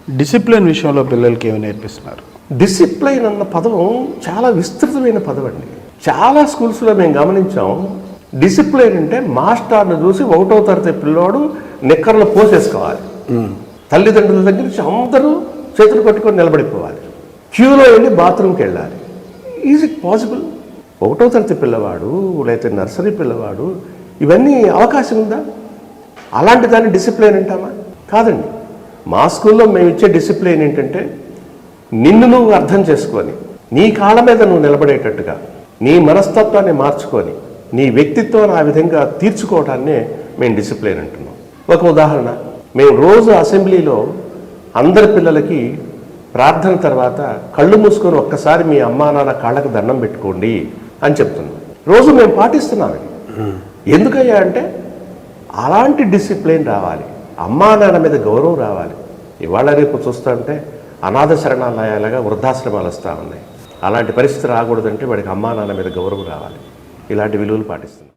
Discipline విషయంలో పిల్లలకి ఏమి నేర్పిస్తున్నారు? డిసిప్లైన్ అన్న పదం చాలా విస్తృతమైన పదం అండి. చాలా స్కూల్స్లో మేము గమనించాం, డిసిప్లైన్ అంటే మాస్టర్ను చూసి 1వ తరగతి పిల్లోడు నిక్కర్లు పోసేసుకోవాలి, తల్లిదండ్రుల దగ్గర నుంచి అందరూ చేతులు పట్టుకొని నిలబడిపోవాలి, క్యూలో వెళ్ళి బాత్రూమ్కి వెళ్ళాలి. Is it possible? 1వ తరగతి పిల్లవాడు లేకపోతే నర్సరీ పిల్లవాడు ఇవన్నీ అవకాశం ఉందా? అలాంటి దాన్ని డిసిప్లైన్ అంటామా? కాదండి. మా స్కూల్లో మేము ఇచ్చే డిసిప్లైన్ ఏంటంటే, నిన్ను నువ్వు అర్థం చేసుకొని నీ కాళ్ళ మీద నువ్వు నిలబడేటట్టుగా నీ మనస్తత్వాన్ని మార్చుకొని నీ వ్యక్తిత్వాన్ని ఆ విధంగా తీర్చుకోవడాన్నే మేము డిసిప్లైన్ అంటున్నాం. ఒక ఉదాహరణ, మేము రోజు అసెంబ్లీలో అందరి పిల్లలకి ప్రార్థన తర్వాత కళ్ళు మూసుకొని ఒక్కసారి మీ అమ్మా నాన్న కాళ్ళకు దండం పెట్టుకోండి అని చెప్తున్నాం. రోజు మేము పాటిస్తున్నాం. ఎందుకయ్యా అంటే అలాంటి డిసిప్లిన్ రావాలి, అమ్మా నాన్న మీద గౌరవం రావాలి. ఇవాళ రేపు చూస్తుంటే అనాథ శరణాలయాలుగా వృద్ధాశ్రమాలు వస్తూ ఉన్నాయి. అలాంటి పరిస్థితి రాకూడదంటే వాడికి అమ్మా నాన్న మీద గౌరవం రావాలి. ఇలాంటి విలువలు పాటిస్తున్నాం.